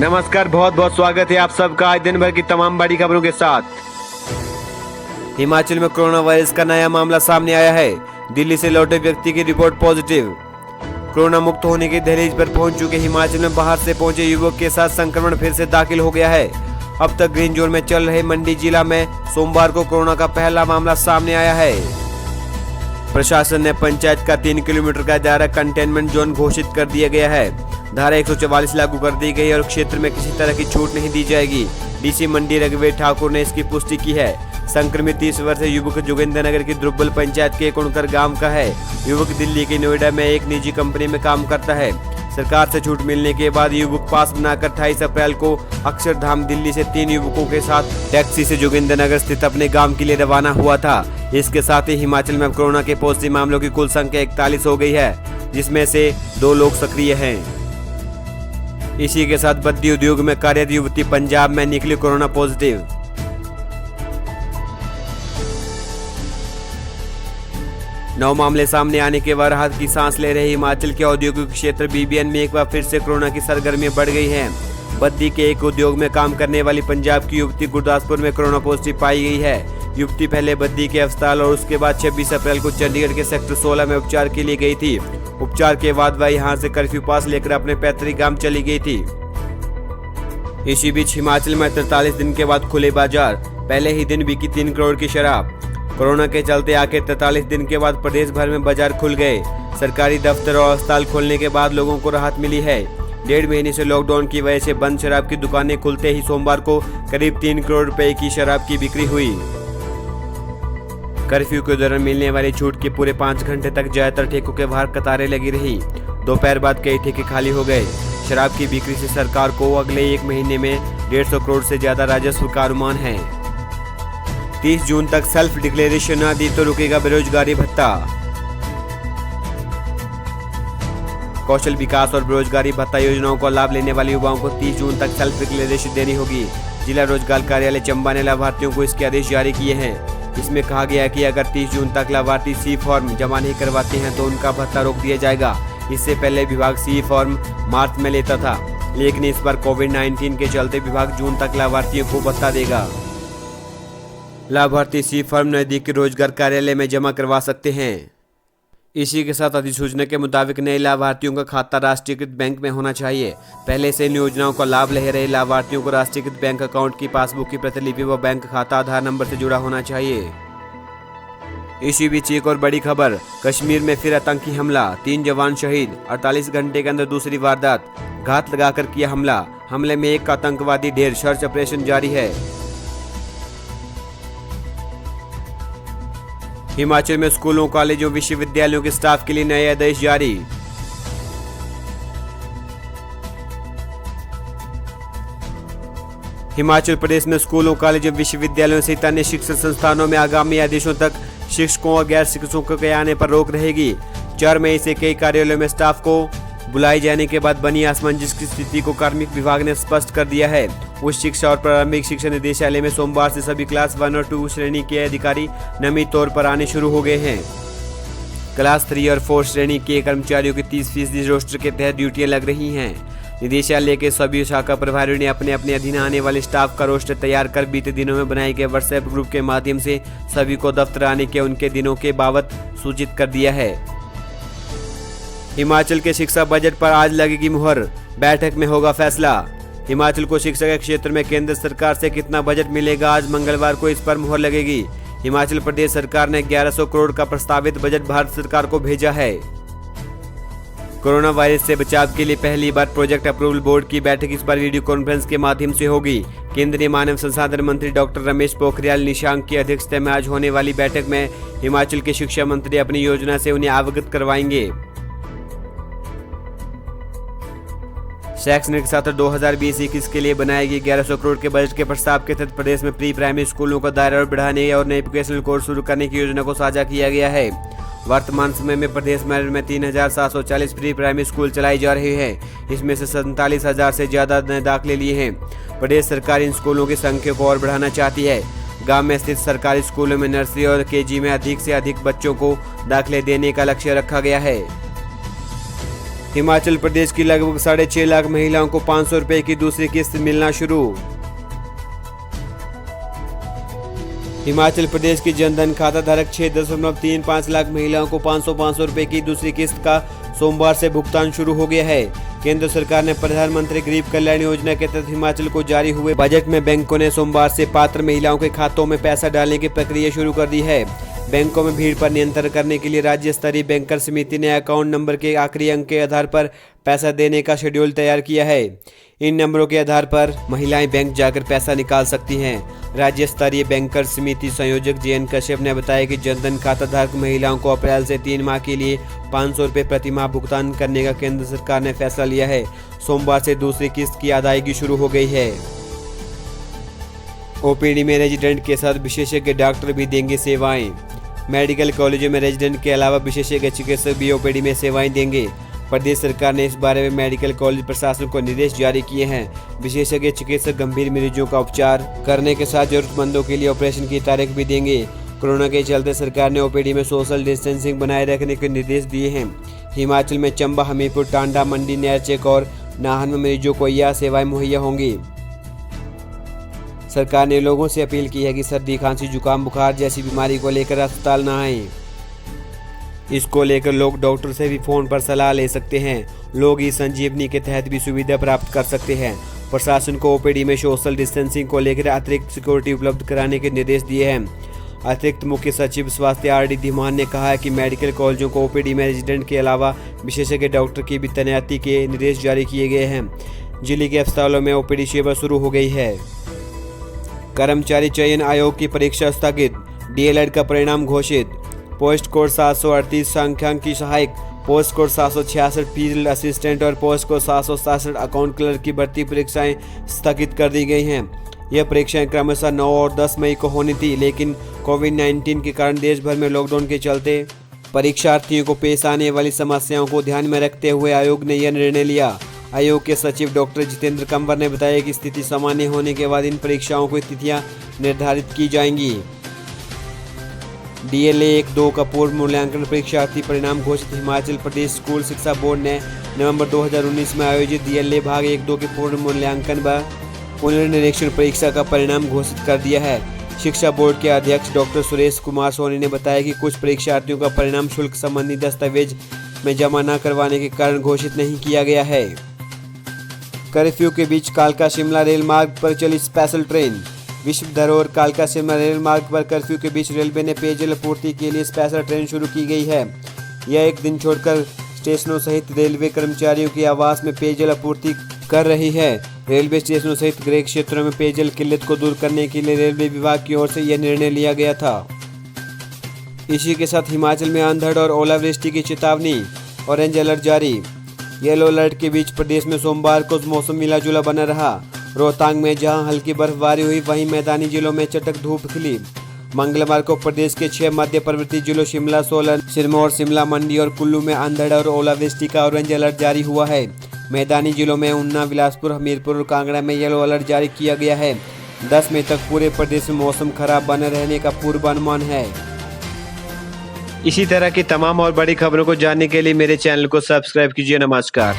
नमस्कार, बहुत बहुत स्वागत है आप सबका आज दिन भर की तमाम बड़ी खबरों के साथ। हिमाचल में कोरोना वायरस का नया मामला सामने आया है। दिल्ली से लौटे व्यक्ति की रिपोर्ट पॉजिटिव। कोरोना मुक्त होने की दहलीज पर पहुंच चुके हिमाचल में बाहर से पहुंचे युवक के साथ संक्रमण फिर से दाखिल हो गया है। अब तक ग्रीन जोन में चल रहे मंडी जिला में सोमवार को कोरोना का पहला मामला सामने आया है। प्रशासन ने पंचायत का 3 किलोमीटर का दायरा कंटेनमेंट जोन घोषित कर दिया गया है। धारा 144 लागू कर दी गई और क्षेत्र में किसी तरह की छूट नहीं दी जाएगी। डीसी मंडी रघुवीर ठाकुर ने इसकी पुष्टि की है। संक्रमित 30 वर्षीय युवक जोगिंद्रनगर की द्रुब्बल पंचायत के कुणकर गांव का है। युवक दिल्ली के नोएडा में एक निजी कंपनी में काम करता है। सरकार से छूट मिलने के बाद युवक पास बनाकर 28 अप्रैल को अक्षरधाम दिल्ली से 3 युवकों के साथ टैक्सी से जोगिंद्रनगर स्थित अपने गांव के लिए रवाना हुआ था। इसके साथ ही हिमाचल में कोरोना के पॉजिटिव मामलों की कुल संख्या 41 हो गई है, जिसमें से 2 लोग सक्रिय हैं। इसी के साथ बद्दी उद्योग में कार्यरत युवती पंजाब में निकली कोरोना पॉजिटिव। नौ मामले सामने आने के बाद राहत की सांस ले रहे हिमाचल के औद्योगिक क्षेत्र बीबीएन में एक बार फिर से कोरोना की सरगर्मी बढ़ गई है। बद्दी के एक उद्योग में काम करने वाली पंजाब की युवती गुरदासपुर में कोरोना पॉजिटिव पाई गई है। युवती पहले बद्दी के अस्पताल और उसके बाद 26 अप्रैल को चंडीगढ़ के सेक्टर 16 में उपचार के लिए गई थी। उपचार के बाद वह यहां से कर्फ्यू पास लेकर अपने पैतृक गांव चली गई थी। इसी बीच हिमाचल में 43 दिन के बाद खुले बाजार। पहले ही दिन बिकी 3 करोड़ की शराब। कोरोना के चलते आखिर 43 दिन के बाद प्रदेश भर में बाजार खुल गए। सरकारी दफ्तर और अस्पताल खोलने के बाद लोगों को राहत मिली है। 1.5 महीने से लॉकडाउन की वजह से बंद शराब की दुकानें खुलते ही सोमवार को करीब 3 करोड़ रुपए की शराब की बिक्री हुई। कर्फ्यू के दौरान मिलने वाली छूट के पूरे 5 घंटे तक ज्यादातर ठेकों के बाहर कतारें लगी रही। दोपहर बाद कई ठेके खाली हो गए। शराब की बिक्री से सरकार को अगले 1 महीने में 150 करोड़ से ज्यादा राजस्व का अनुमान है। 30 जून तक सेल्फ डिक्लेरेशन न दी तो रुकेगा बेरोजगारी भत्ता। कौशल विकास और बेरोजगारी भत्ता योजनाओं का लाभ लेने वाले युवाओं को 30 जून तक सेल्फ डिक्लेरेशन देनी होगी। जिला रोजगार कार्यालय चंबा ने लाभार्थियों को इसके आदेश जारी किए हैं। इसमें कहा गया है कि अगर 30 जून तक लाभार्थी सी फॉर्म जमा नहीं करवाते हैं तो उनका भत्ता रोक दिया जाएगा। इससे पहले विभाग सी फॉर्म मार्च में लेता था, लेकिन इस बार कोविड-19 के चलते विभाग जून तक लाभार्थियों को भत्ता देगा। लाभार्थी सी फॉर्म नजदीक के रोजगार कार्यालय में जमा करवा सकते हैं। इसी के साथ अधिसूचना के मुताबिक नए लाभार्थियों का खाता राष्ट्रीयकृत बैंक में होना चाहिए। पहले से इन योजनाओं का लाभ ले रहे लाभार्थियों को राष्ट्रीयकृत बैंक अकाउंट की पासबुक की प्रतिलिपि व बैंक खाता आधार नंबर से जुड़ा होना चाहिए। इसी बीच एक और बड़ी खबर, कश्मीर में फिर आतंकी हमला, 3 जवान शहीद। 48 घंटे के अंदर दूसरी वारदात, घात लगाकर किया हमला। हमले में एक आतंकवादी ढेर, सर्च ऑपरेशन जारी है। हिमाचल में स्कूलों, कॉलेजों, विश्वविद्यालयों के स्टाफ के लिए नए आदेश जारी। हिमाचल प्रदेश में स्कूलों, कॉलेजों, विश्वविद्यालयों सहित अन्य शिक्षण संस्थानों में आगामी आदेशों तक शिक्षकों और गैर शिक्षकों के आने पर रोक रहेगी। 4 मई से कई कार्यालयों में स्टाफ को बुलाए जाने के बाद बनी असमंजस की स्थिति को कार्मिक विभाग ने स्पष्ट कर दिया है। उच्च शिक्षा और प्रारंभिक शिक्षा निदेशालय में सोमवार से सभी क्लास 1 और 2 श्रेणी के अधिकारी नियमित तौर पर आने शुरू हो गए हैं। क्लास 3 और 4 श्रेणी के कर्मचारियों की 30% रोस्टर के तहत ड्यूटियां लग रही हैं। निदेशालय के सभी शाखा प्रभारियों ने अपने अपने अधीन आने वाले स्टाफ का रोस्टर तैयार कर बीते दिनों में बनाए गए व्हाट्सएप ग्रुप के माध्यम से सभी को दफ्तर आने के उनके दिनों के बाबत सूचित कर दिया है। हिमाचल के शिक्षा बजट पर आज लगेगी मुहर, बैठक में होगा फैसला। हिमाचल को शिक्षा के क्षेत्र में केंद्र सरकार से कितना बजट मिलेगा, आज मंगलवार को इस पर मुहर लगेगी। हिमाचल प्रदेश सरकार ने 1100 करोड़ का प्रस्तावित बजट भारत सरकार को भेजा है। कोरोना वायरस से बचाव के लिए पहली बार प्रोजेक्ट अप्रूवल बोर्ड की बैठक इस बार वीडियो कॉन्फ्रेंस के माध्यम से होगी। केंद्रीय मानव संसाधन मंत्री डॉक्टर रमेश पोखरियाल निशंक की अध्यक्षता में आज होने वाली बैठक में हिमाचल के शिक्षा मंत्री अपनी योजना से उन्हें अवगत करवाएंगे। शैक्षणिक सत्र 2020-21 के लिए बनाए गए 1100 करोड़ के बजट के प्रस्ताव के तहत प्रदेश में प्री प्राइमरी स्कूलों का दायरा और बढ़ाने और नए वोकेशनल कोर्स शुरू करने की योजना को साझा किया गया है। वर्तमान समय में प्रदेश में 3740 प्री प्राइमरी स्कूल चलाई जा रहे हैं। इसमें से 47,000 से ज्यादा नए दाखिले लिए हैं। प्रदेश सरकार इन स्कूलों की संख्या को और बढ़ाना चाहती है। गांव में स्थित सरकारी स्कूलों में नर्सरी और केजी में अधिक से अधिक बच्चों को दाखिले देने का लक्ष्य रखा गया है। हिमाचल प्रदेश की लगभग 6.5 लाख महिलाओं को 500 रुपए की दूसरी किस्त मिलना शुरू। हिमाचल प्रदेश की जनधन खाता धारक 6.35 लाख महिलाओं को 500 रुपए की दूसरी किस्त का सोमवार से भुगतान शुरू हो गया है। केंद्र सरकार ने प्रधानमंत्री गरीब कल्याण योजना के तहत हिमाचल को जारी हुए बजट में बैंकों ने सोमवार से पात्र महिलाओं के खातों में पैसा डालने की प्रक्रिया शुरू कर दी है। बैंकों में भीड़ पर नियंत्रण करने के लिए राज्य स्तरीय बैंकर समिति ने अकाउंट नंबर के आखिरी अंक के आधार पर पैसा देने का शेड्यूल तैयार किया है। इन नंबरों के आधार पर महिलाएं बैंक जाकर पैसा निकाल सकती हैं। राज्य स्तरीय बैंकर समिति संयोजक JN कश्यप ने बताया कि जनधन खाता धारक महिलाओं को अप्रैल से 3 माह के लिए 500 रुपए प्रति माह भुगतान करने का केंद्र सरकार ने फैसला लिया है। सोमवार से दूसरी किस्त की अदायगी शुरू हो गई है। OPD में रेजिडेंट के साथ विशेषज्ञ डॉक्टर भी देंगे सेवाएं। मेडिकल कॉलेजों में रेजिडेंट के अलावा विशेषज्ञ चिकित्सक भी OPD में सेवाएं देंगे। प्रदेश सरकार ने इस बारे में मेडिकल कॉलेज प्रशासन को निर्देश जारी किए हैं। विशेषज्ञ चिकित्सक गंभीर मरीजों का उपचार करने के साथ जरूरतमंदों के लिए ऑपरेशन की तारीख भी देंगे। कोरोना के चलते सरकार ने OPD में सोशल डिस्टेंसिंग बनाए रखने के निर्देश दिए हैं। हिमाचल में चंबा, हमीरपुर, टांडा, मंडी, नैरचेक और नाहन में मरीजों को यह सेवाएं मुहैया होंगी। सरकार ने लोगों से अपील की है कि सर्दी, खांसी, जुकाम, बुखार जैसी बीमारी को लेकर अस्पताल न आएं। इसको लेकर लोग डॉक्टर से भी फोन पर सलाह ले सकते हैं। लोग ई संजीवनी के तहत भी सुविधा प्राप्त कर सकते हैं। प्रशासन को OPD में सोशल डिस्टेंसिंग को लेकर अतिरिक्त सिक्योरिटी उपलब्ध कराने के निर्देश दिए हैं। अतिरिक्त मुख्य सचिव स्वास्थ्य RD धीमान ने कहा है कि मेडिकल कॉलेजों को OPD में रेजिडेंट के अलावा विशेषज्ञ डॉक्टर की भी तैनाती के निर्देश जारी किए गए हैं। जिले के अस्पतालों में OPD सेवा शुरू हो गई है। कर्मचारी चयन आयोग की परीक्षा स्थगित, DLED का परिणाम घोषित। पोस्ट कोड 738 सांख्यिकी सहायक, पोस्ट कोड 766 फील्ड असिस्टेंट और पोस्ट कोड 767 अकाउंट क्लर्क की भर्ती परीक्षाएं स्थगित कर दी गई हैं। यह परीक्षाएं क्रमशः 9 और 10 मई को होनी थी, लेकिन कोविड-19 के कारण देश भर में लॉकडाउन के चलते परीक्षार्थियों को पेश आने वाली समस्याओं को ध्यान में रखते हुए आयोग ने यह निर्णय लिया। आयोग के सचिव डॉक्टर जितेंद्र कंवर ने बताया कि स्थिति सामान्य होने के बाद इन परीक्षाओं की तिथियां निर्धारित की जाएंगी। DLA 1-2 का पूर्व मूल्यांकन परीक्षार्थी परिणाम घोषित। हिमाचल प्रदेश स्कूल शिक्षा बोर्ड ने नवंबर 2019 में आयोजित DLA भाग 1-2 के पूर्व मूल्यांकन व पुनर्निरीक्षण परीक्षा का परिणाम घोषित कर दिया है। शिक्षा बोर्ड के अध्यक्ष डॉक्टर सुरेश कुमार सोनी ने बताया कि कुछ परीक्षार्थियों का परिणाम शुल्क संबंधी दस्तावेज में जमा न करवाने के कारण घोषित नहीं किया गया है। कर्फ्यू के बीच कालका शिमला रेल मार्ग पर चली स्पेशल ट्रेन। विश्व धरोहर कालका शिमला रेल मार्ग पर कर्फ्यू के बीच रेलवे ने पेयजल आपूर्ति के लिए स्पेशल ट्रेन शुरू की गई है। यह एक दिन छोड़कर स्टेशनों सहित रेलवे कर्मचारियों की आवास में पेयजल आपूर्ति कर रही है। रेलवे स्टेशनों सहित गृह क्षेत्रों में पेयजल किल्लत को दूर करने के लिए रेलवे विभाग की ओर से यह निर्णय लिया गया था। इसी के साथ हिमाचल में अंधड़ और ओलावृष्टि की चेतावनी, ऑरेंज अलर्ट जारी। येलो अलर्ट के बीच प्रदेश में सोमवार को मौसम मिला जुला बना रहा। रोहतांग में जहां हल्की बर्फबारी हुई, वहीं मैदानी जिलों में चटक धूप खिली। मंगलवार को प्रदेश के 6 मध्य पर्वतीय जिलों शिमला, सोलन, सिरमौर, शिमला, मंडी और कुल्लू में अंधड़ और ओलावृष्टि का ऑरेंज अलर्ट जारी हुआ है। मैदानी जिलों में ऊना, बिलासपुर, हमीरपुर और कांगड़ा में येलो अलर्ट जारी किया गया है। 10 मई तक पूरे प्रदेश में मौसम खराब बने रहने का पूर्वानुमान है। इसी तरह की तमाम और बड़ी खबरों को जानने के लिए मेरे चैनल को सब्सक्राइब कीजिए। नमस्कार।